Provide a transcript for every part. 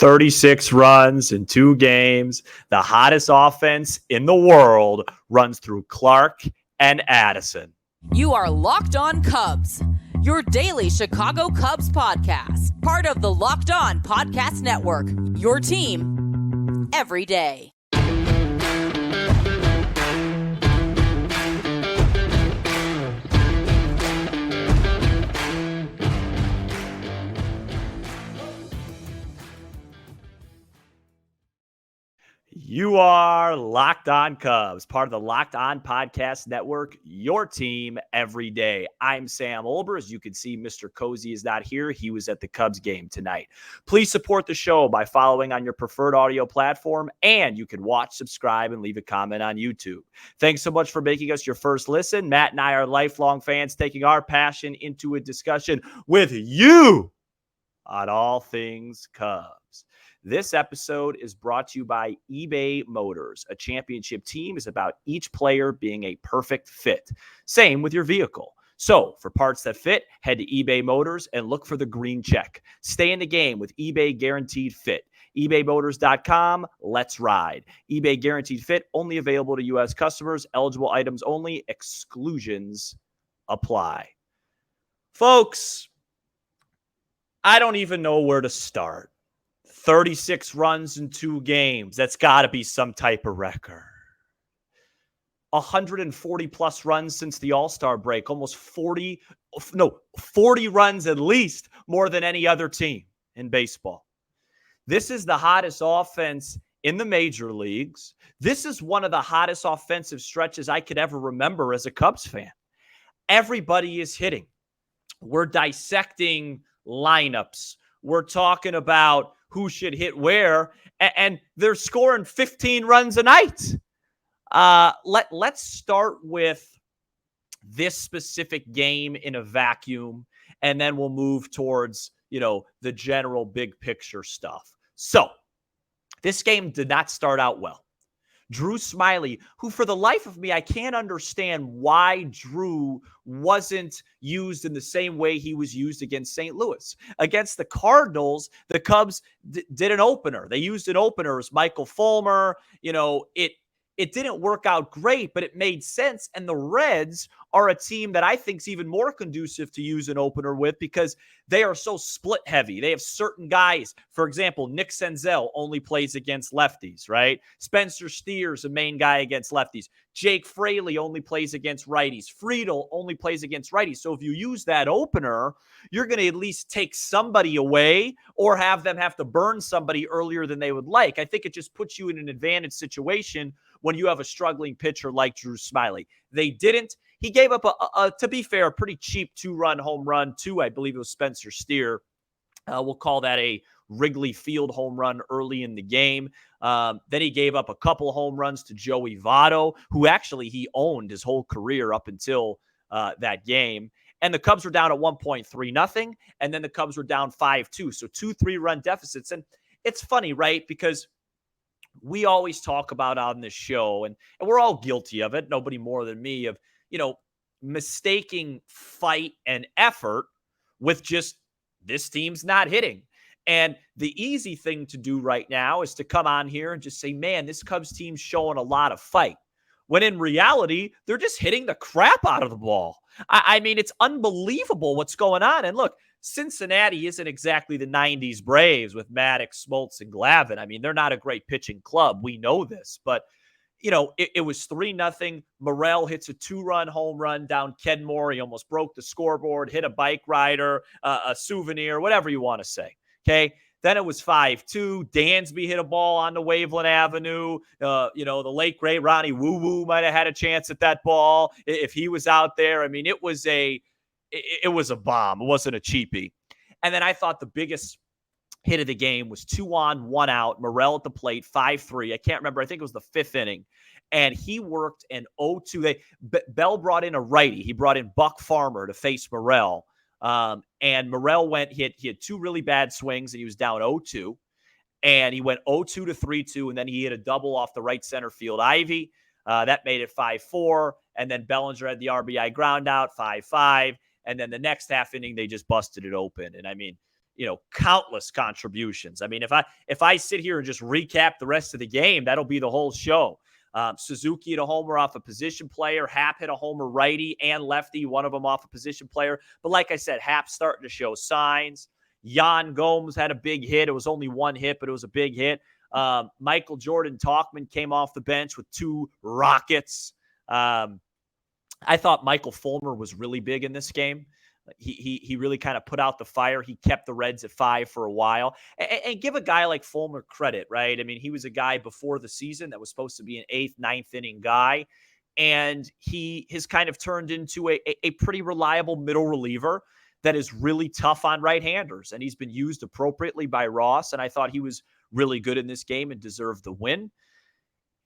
36 runs in 2 games. The hottest offense in the world runs through Clark and Addison. You are Locked On Cubs, your daily Chicago Cubs podcast, part of the Locked On Podcast Network, your team every day. You are Locked On Cubs, part of the Locked On Podcast Network, your team every day. I'm Sam Olber. As you can see, Mr. Cozy is not here. He was at the Cubs game tonight. Please support the show by following on your preferred audio platform, and you can watch, subscribe, and leave a comment on YouTube. Thanks so much for making us your first listen. Matt and I are lifelong fans, taking our passion into a discussion with you on all things Cubs. This episode is brought to you by eBay Motors. A championship team is about each player being a perfect fit. Same with your vehicle. So for parts that fit, head to eBay Motors and look for the green check. Stay in the game with eBay Guaranteed Fit. ebaymotors.com. Let's ride. eBay Guaranteed Fit only available to U.S. customers. Eligible items only. Exclusions apply. Folks, I don't even know where to start. 36 runs in 2 games. That's got to be some type of record. 140 plus runs since the All-Star break. Almost 40 runs at least more than any other team in baseball. This is the hottest offense in the major leagues. This is one of the hottest offensive stretches I could ever remember as a Cubs fan. Everybody is hitting. We're dissecting lineups. We're talking about who should hit where, and they're scoring 15 runs a night. Let's start with this specific game in a vacuum, and then we'll move towards, the general big picture stuff. So this game did not start out well. Drew Smyly, who for the life of me, I can't understand why Drew wasn't used in the same way he was used against St. Louis. Against the Cardinals, the Cubs did an opener. They used an opener as Michael Fulmer. It didn't work out great, but it made sense. And the Reds are a team that I think is even more conducive to use an opener with because they are so split heavy. They have certain guys. For example, Nick Senzel only plays against lefties, right? Spencer Steer's a main guy against lefties. Jake Fraley only plays against righties. Friedel only plays against righties. So if you use that opener, you're going to at least take somebody away or have them have to burn somebody earlier than they would like. I think it just puts you in an advantage situation when you have a struggling pitcher like Drew Smyly. They didn't. He gave up to be fair, a pretty cheap 2-run home run to, I believe it was Spencer Steer. We'll call that a Wrigley Field home run early in the game. Then he gave up a couple home runs to Joey Votto, who actually he owned his whole career up until that game. And the Cubs were down at 1.3-0, and then the Cubs were down 5-2. So 2 3-run deficits. And it's funny, right? Because we always talk about on this show, and we're all guilty of it, nobody more than me, of, mistaking fight and effort with just this team's not hitting. And the easy thing to do right now is to come on here and just say, man, this Cubs team's showing a lot of fight. When in reality, they're just hitting the crap out of the ball. I mean, it's unbelievable what's going on. And look, Cincinnati isn't exactly the 90s Braves with Maddox, Smoltz, and Glavine. I mean, they're not a great pitching club. We know this. But, it was 3-0. Morel hits a 2-run home run down Kenmore. He almost broke the scoreboard, hit a bike rider, a souvenir, whatever you want to say. Okay. Then it was 5-2. Dansby hit a ball on the Waveland Avenue. The late great Ronnie Woo Woo might have had a chance at that ball if he was out there. I mean, it was a bomb. It wasn't a cheapie. And then I thought the biggest hit of the game was 2 on, 1 out. Morel at the plate, 5-3. I can't remember. I think it was the 5th inning. And he worked an 0-2. Bell brought in a righty. He brought in Buck Farmer to face Morel. And Morel he had 2 really bad swings, and he was down 0-2. And he went 0-2 to 3-2, and then he hit a double off the right center field Ivy. That made it 5-4. And then Bellinger had the RBI ground out, 5-5. And then the next half inning, they just busted it open. And I mean, countless contributions. I mean, if I sit here and just recap the rest of the game, that'll be the whole show. Suzuki hit a homer off a position player. Happ hit a homer righty and lefty, one of them off a position player. But like I said, Happ's starting to show signs. Jan Gomes had a big hit. It was only one hit, but it was a big hit. Michael Jordan Talkman came off the bench with 2 rockets. I thought Michael Fulmer was really big in this game. He really kind of put out the fire. He kept the Reds at 5 for a while. And give a guy like Fulmer credit, right? I mean, he was a guy before the season that was supposed to be an 8th, 9th inning guy. And he has kind of turned into a pretty reliable middle reliever that is really tough on right-handers. And he's been used appropriately by Ross. And I thought he was really good in this game and deserved the win.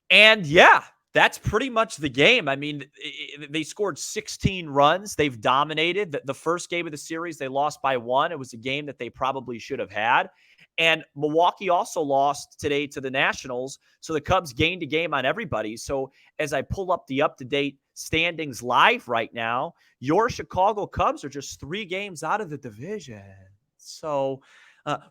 And yeah, that's pretty much the game. I mean, they scored 16 runs. They've dominated. The first game of the series, they lost by 1. It was a game that they probably should have had. And Milwaukee also lost today to the Nationals. So the Cubs gained a game on everybody. So as I pull up the up-to-date standings live right now, your Chicago Cubs are just 3 games out of the division. So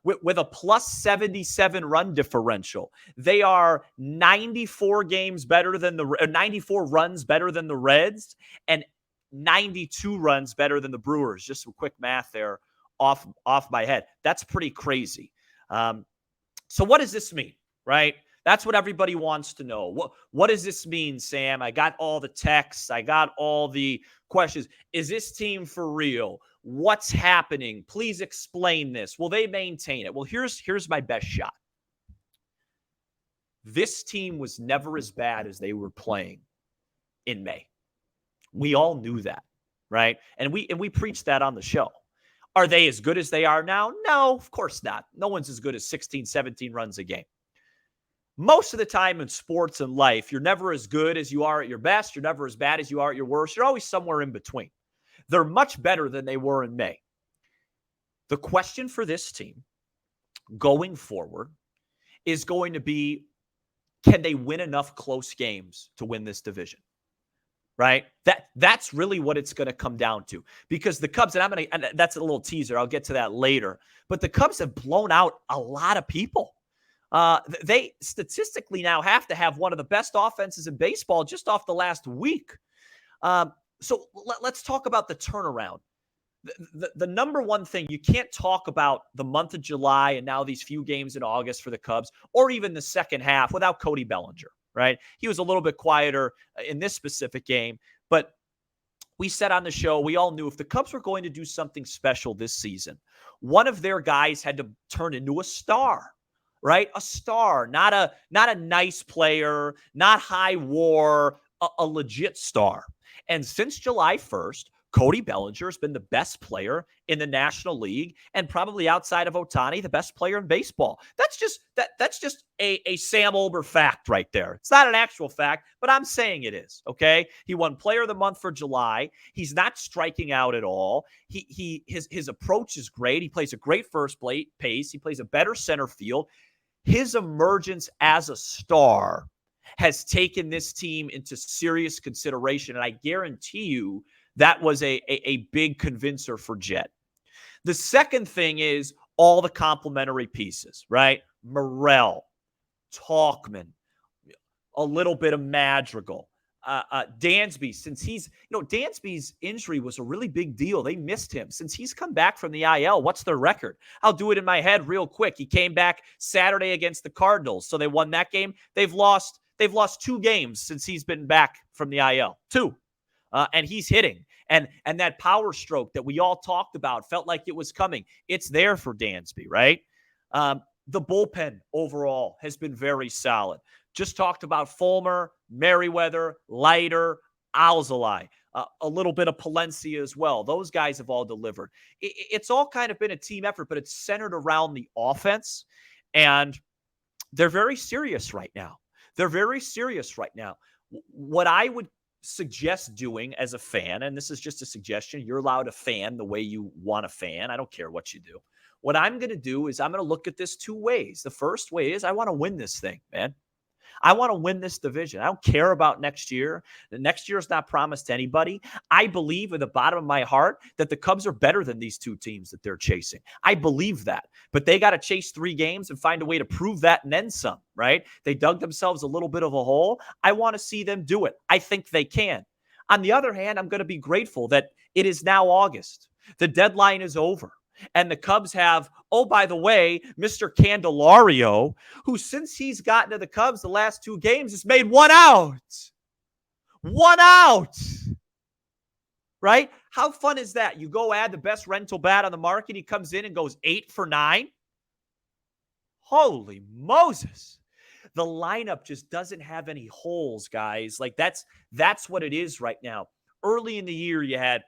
with a plus 77 run differential, they are 94 games better than 94 runs better than the Reds and 92 runs better than the Brewers. Just some quick math there off my head. That's pretty crazy. So what does this mean, right? That's what everybody wants to know. What does this mean, Sam? I got all the texts. I got all the questions. Is this team for real? What's happening? Please explain this. Will they maintain it? Well, here's my best shot. This team was never as bad as they were playing in May. We all knew that, right? And we preached that on the show. Are they as good as they are now? No, of course not. No one's as good as 16, 17 runs a game. Most of the time in sports and life, you're never as good as you are at your best. You're never as bad as you are at your worst. You're always somewhere in between. They're much better than they were in May. The question for this team going forward is going to be, can they win enough close games to win this division? Right? That's really what it's going to come down to. Because the Cubs, and that's a little teaser, I'll get to that later, but the Cubs have blown out a lot of people. They statistically now have to have one of the best offenses in baseball just off the last week. So let's talk about the turnaround. The number one thing, you can't talk about the month of July and now these few games in August for the Cubs, or even the second half without Cody Bellinger, right? He was a little bit quieter in this specific game, but we said on the show, we all knew if the Cubs were going to do something special this season, one of their guys had to turn into a star. Right? A star, not a nice player, not high war, a legit star. And since July 1st, Cody Bellinger has been the best player in the National League and probably outside of Ohtani, the best player in baseball. That's just a Sam Olber fact right there. It's not an actual fact, but I'm saying it is, okay? He won Player of the Month for July. He's not striking out at all. His approach is great. He plays a great first pace. He plays a better center field. His emergence as a star has taken this team into serious consideration, and I guarantee you that was a big convincer for Jet. The second thing is all the complementary pieces, right? Morel, Talkman, a little bit of Madrigal. Dansby, since Dansby's injury was a really big deal. They missed him. Since he's come back from the IL, what's their record? I'll do it in my head real quick. He came back Saturday against the Cardinals, so they won that game. They've lost 2 games since he's been back from the IL. 2. And he's hitting. And that power stroke that we all talked about felt like it was coming. It's there for Dansby, right? The bullpen overall has been very solid. Just talked about Fulmer, Merriweather, Leiter, Alzolay, a little bit of Palencia as well. Those guys have all delivered. It's all kind of been a team effort, but it's centered around the offense. And they're very serious right now. What I would suggest doing as a fan, and this is just a suggestion, you're allowed to fan the way you want to fan. I don't care what you do. What I'm going to do is I'm going to look at this 2 ways. The first way is I want to win this thing, man. I want to win this division. I don't care about next year. The next year is not promised to anybody. I believe at the bottom of my heart that the Cubs are better than these two teams that they're chasing. I believe that. But they got to chase 3 games and find a way to prove that and then some, right? They dug themselves a little bit of a hole. I want to see them do it. I think they can. On the other hand, I'm going to be grateful that it is now August. The deadline is over. And the Cubs have, oh, by the way, Mr. Candelario, who since he's gotten to the Cubs the last 2 games has made 1 out. 1 out. Right? How fun is that? You go add the best rental bat on the market. He comes in and goes 8 for 9. Holy Moses. The lineup just doesn't have any holes, guys. Like that's what it is right now. Early in the year, you had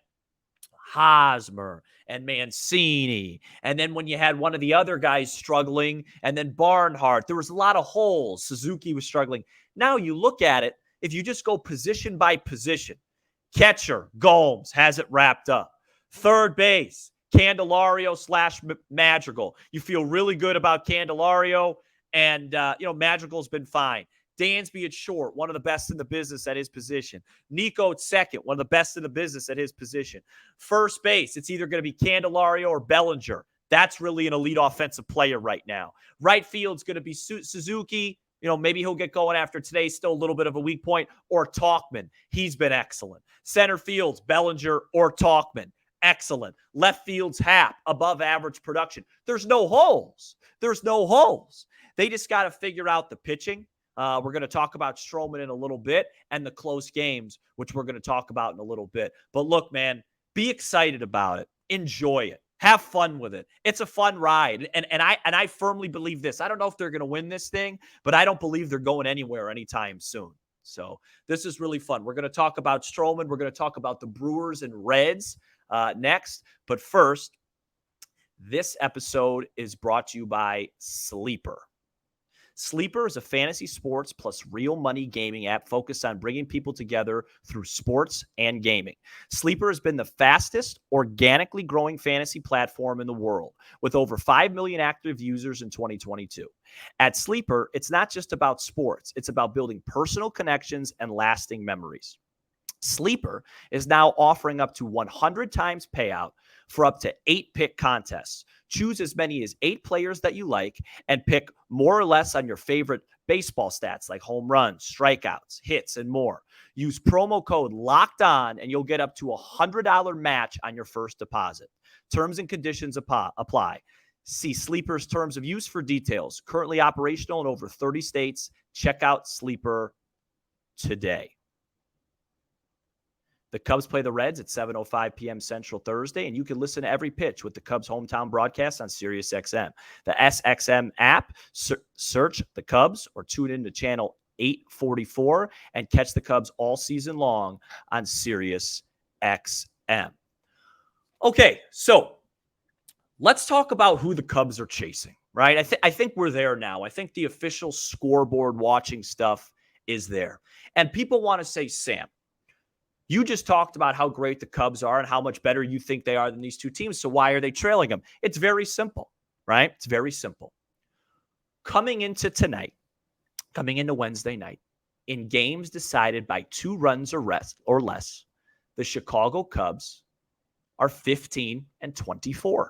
Hosmer and Mancini. And then when you had one of the other guys struggling, and then Barnhart, there was a lot of holes. Suzuki was struggling. Now you look at it, if you just go position by position, catcher, Gomes has it wrapped up. Third base, Candelario / Madrigal. You feel really good about Candelario, and Madrigal's been fine. Dansby at short, one of the best in the business at his position. Nico at second, one of the best in the business at his position. First base, it's either going to be Candelario or Bellinger. That's really an elite offensive player right now. Right field's going to be Suzuki. Maybe he'll get going after today, still a little bit of a weak point. Or Tauchman. He's been excellent. Center field's Bellinger or Tauchman. Excellent. Left field's Happ, above average production. There's no holes. They just got to figure out the pitching. We're going to talk about Strowman in a little bit, and the close games, which we're going to talk about in a little bit. But look, man, be excited about it. Enjoy it. Have fun with it. It's a fun ride. And I firmly believe this. I don't know if they're going to win this thing, but I don't believe they're going anywhere anytime soon. So this is really fun. We're going to talk about Strowman. We're going to talk about the Brewers and Reds next. But first, this episode is brought to you by Sleeper. Sleeper is a fantasy sports plus real money gaming app focused on bringing people together through sports and gaming. Sleeper has been the fastest organically growing fantasy platform in the world, with over 5 million active users in 2022. At Sleeper, it's not just about sports. It's about building personal connections and lasting memories. Sleeper is now offering up to 100 times payout for up to 8 pick contests. Choose as many as 8 players that you like and pick more or less on your favorite baseball stats like home runs, strikeouts, hits, and more. Use promo code LOCKEDON and you'll get up to $100 match on your first deposit. Terms and conditions apply. See Sleeper's terms of use for details. Currently operational in over 30 states. Check out Sleeper today. The Cubs play the Reds at 7:05 p.m. Central Thursday, and you can listen to every pitch with the Cubs hometown broadcast on SiriusXM. The SXM app, search the Cubs or tune in to channel 844 and catch the Cubs all season long on SiriusXM. Okay, so let's talk about who the Cubs are chasing, right? I think we're there now. I think the official scoreboard watching stuff is there. And people want to say, Sam, you just talked about how great the Cubs are and how much better you think they are than these two teams. So why are they trailing them? It's very simple, right? It's very simple. Coming into Wednesday night, in games decided by 2 runs or less, the Chicago Cubs are 15-24.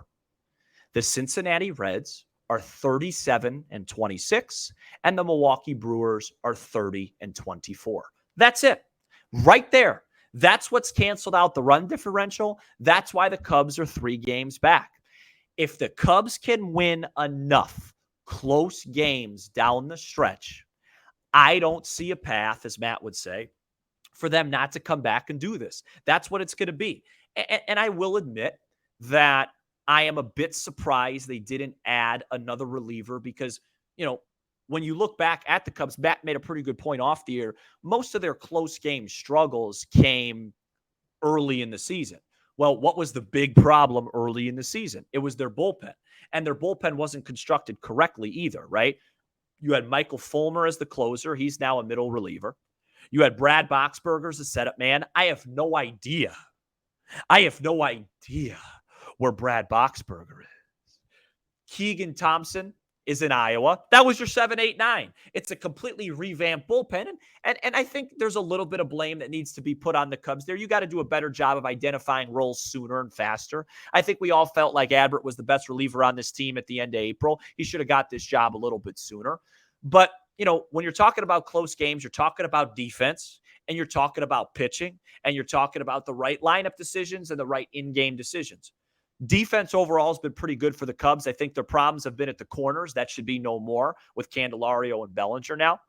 The Cincinnati Reds are 37-26, and the Milwaukee Brewers are 30-24. That's it. Right there. That's what's canceled out the run differential. That's why the Cubs are 3 games back. If the Cubs can win enough close games down the stretch, I don't see a path, as Matt would say, for them not to come back and do this. That's what it's going to be. And I will admit that I am a bit surprised they didn't add another reliever because, when you look back at the Cubs, Matt made a pretty good point off the air. Most of their close game struggles came early in the season. Well, what was the big problem early in the season? It was their bullpen. And their bullpen wasn't constructed correctly either, right? You had Michael Fulmer as the closer. He's now a middle reliever. You had Brad Boxberger as a setup man. I have no idea where Brad Boxberger is. Keegan Thompson is in Iowa. That was your 7, 8, 9. It's a completely revamped bullpen. And I think there's a little bit of blame that needs to be put on the Cubs there. You got to do a better job of identifying roles sooner and faster. I think we all felt like Adbert was the best reliever on this team at the end of April. He should have got this job a little bit sooner. But, when you're talking about close games, you're talking about defense, and you're talking about pitching, and you're talking about the right lineup decisions and the right in-game decisions. Defense overall has been pretty good for the Cubs. I think their problems have been at the corners. That should be no more with Candelario and Bellinger now.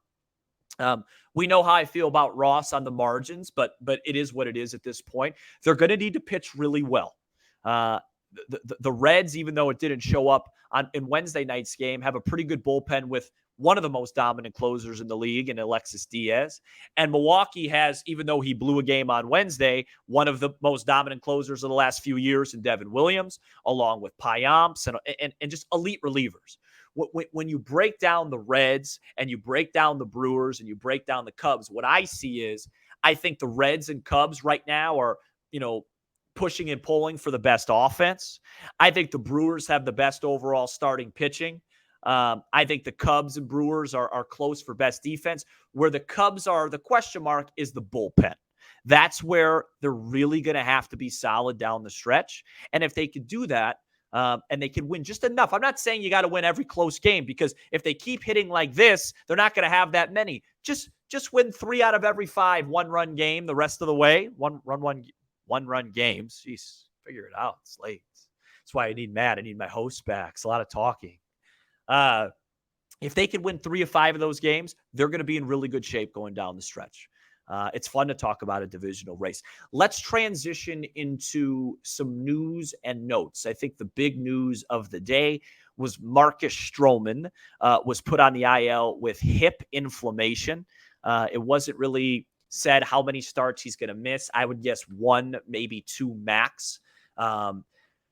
We know how I feel about Ross on the margins, but it is what it is at this point. They're going to need to pitch really well. The Reds, even though it didn't show up in Wednesday night's game, have a pretty good bullpen with one of the most dominant closers in the league in Alexis Diaz. And Milwaukee has, even though he blew a game on Wednesday, one of the most dominant closers of the last few years in Devin Williams, along with Payamps and just elite relievers. When you break down the Reds and you break down the Brewers and you break down the Cubs, what I see is I think the Reds and Cubs right now are, pushing and pulling for the best offense. I think the Brewers have the best overall starting pitching. I think the Cubs and Brewers are close for best defense. Where the Cubs are, the question mark is the bullpen. That's where they're really going to have to be solid down the stretch. And if they could do that, and they can win just enough. I'm not saying you got to win every close game, because if they keep hitting like this, they're not going to have that many. Just win 3 out of every 5 one-run game the rest of the way. One-run games. Jeez, figure it out. It's late. That's why I need Matt. I need my host back. It's a lot of talking. If they can win 3 of 5 of those games, they're going to be in really good shape going down the stretch. It's fun to talk about a divisional race. Let's transition into some news and notes. I think the big news of the day was Marcus Strowman was put on the IL with hip inflammation. It wasn't really said how many starts he's going to miss. I would guess 1, maybe 2 max.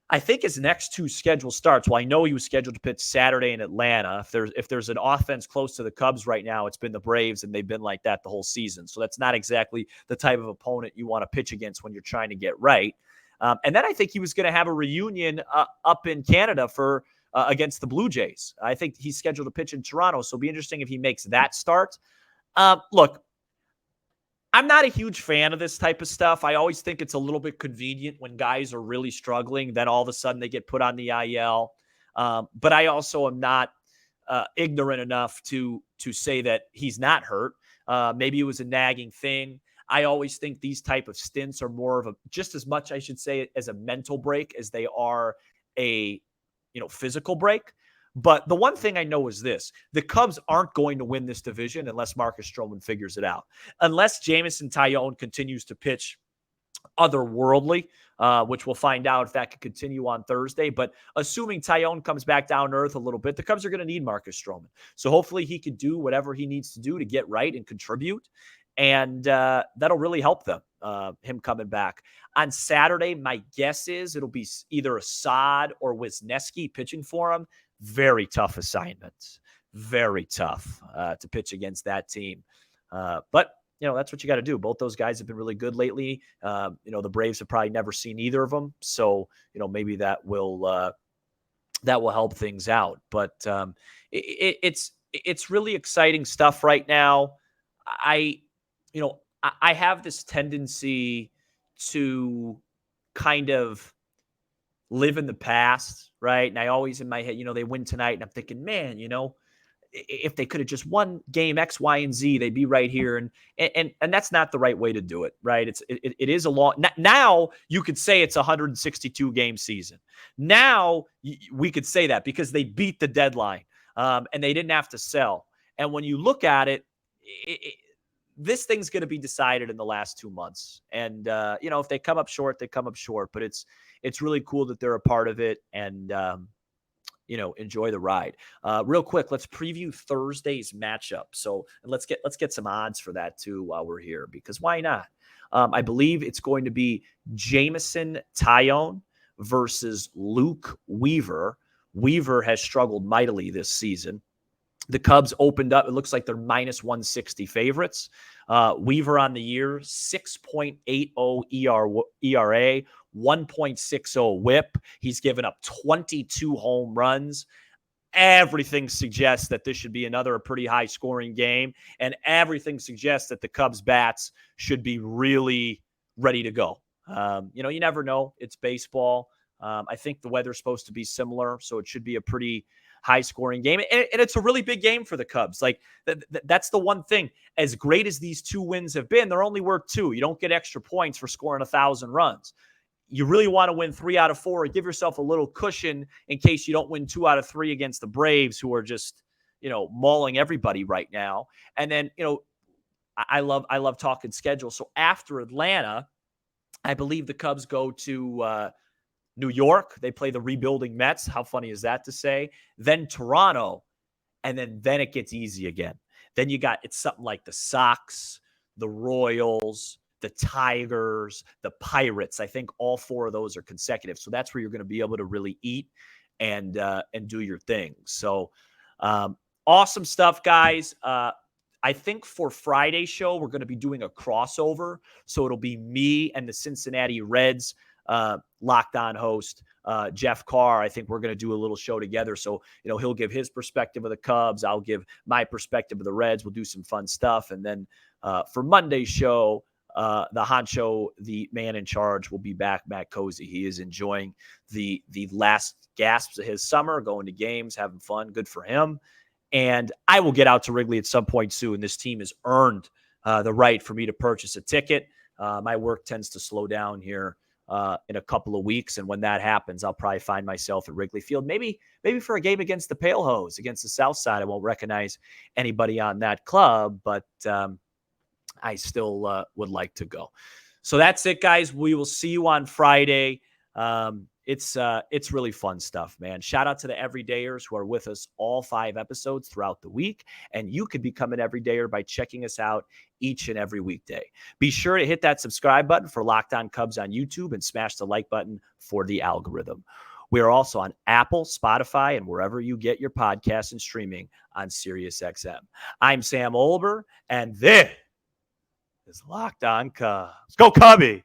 I think his next 2 scheduled starts, well, I know he was scheduled to pitch Saturday in Atlanta. If there's an offense close to the Cubs right now, it's been the Braves, and they've been like that the whole season. So that's not exactly the type of opponent you want to pitch against when you're trying to get right. And then I think he was going to have a reunion up in Canada for against the Blue Jays. I think he's scheduled to pitch in Toronto, so it'll be interesting if he makes that start. Look, I'm not a huge fan of this type of stuff. I always think it's a little bit convenient when guys are really struggling, then all of a sudden they get put on the IL. But I also am not ignorant enough to say that he's not hurt. Maybe it was a nagging thing. I always think these type of stints are more of just as much, I should say, as a mental break as they are a physical break. But the one thing I know is this: the Cubs aren't going to win this division unless Marcus Strowman figures it out. Unless Jameson Taillon continues to pitch otherworldly, which we'll find out if that can continue on Thursday. But assuming Taillon comes back down to earth a little bit, the Cubs are going to need Marcus Strowman. So hopefully he can do whatever he needs to do to get right and contribute. And that'll really help them, him coming back. On Saturday, my guess is it'll be either Assad or Wisniewski pitching for him. Very tough assignment. Very tough to pitch against that team. But, that's what you got to do. Both those guys have been really good lately. The Braves have probably never seen either of them. So, maybe that will help things out. But it's really exciting stuff right now. I have this tendency to kind of live in the past, right? And I always in my head, they win tonight, and I'm thinking, man, if they could have just won game X, Y, and Z, they'd be right here. And that's not the right way to do it, right? It is a long. Now you could say it's a 162 game season. Now we could say that because they beat the deadline, and they didn't have to sell. And when you look at it, this thing's going to be decided in the last 2 months. And, if they come up short, they come up short. But it's really cool that they're a part of it, and, enjoy the ride. Real quick, let's preview Thursday's matchup. So let's get some odds for that too while we're here, because why not? I believe it's going to be Jameson Taillon versus Luke Weaver. Weaver has struggled mightily this season. The Cubs opened up. It looks like they're minus 160 favorites. Weaver on the year, 6.80 ERA, 1.60 whip. He's given up 22 home runs. everything suggests that this should be another pretty high-scoring game, and everything suggests that the Cubs bats should be really ready to go. You never know. It's baseball. I think the weather's supposed to be similar, so it should be a pretty high-scoring game. And it's a really big game for the Cubs. Like, that's the one thing. As great as these 2 wins have been, they're only worth 2. You don't get extra points for scoring 1,000 runs. You really want to win 3 out of 4 and give yourself a little cushion in case you don't win 2 out of 3 against the Braves, who are just, mauling everybody right now. And then, I love talking schedule. So after Atlanta, I believe the Cubs go to New York. They play the rebuilding Mets. How funny is that to say? Then Toronto, and then it gets easy again. Then it's something like the Sox, the Royals, the Tigers, the Pirates. I think all 4 of those are consecutive. So that's where you're going to be able to really eat and do your thing. So awesome stuff, guys. I think for Friday's show, we're going to be doing a crossover. So it'll be me and the Cincinnati Reds Locked On host, Jeff Carr. I think we're going to do a little show together. So, he'll give his perspective of the Cubs. I'll give my perspective of the Reds. We'll do some fun stuff. And then for Monday's show, the honcho, the man in charge, will be back, Matt Cozy. He is enjoying the last gasps of his summer, going to games, having fun. Good for him. And I will get out to Wrigley at some point soon. This team has earned the right for me to purchase a ticket. My work tends to slow down here in a couple of weeks. And when that happens, I'll probably find myself at Wrigley Field, maybe for a game against the Pale Hose, against the South Side. I won't recognize anybody on that club, but I still would like to go. So that's it, guys. We will see you on Friday. It's really fun stuff, man. Shout out to the everydayers who are with us all 5 episodes throughout the week. And you could become an everydayer by checking us out each and every weekday. Be sure to hit that subscribe button for Locked On Cubs on YouTube and smash the like button for the algorithm. We are also on Apple, Spotify, and wherever you get your podcasts and streaming on SiriusXM. I'm Sam Olber, and this is Locked On Cubs. Go Cubby!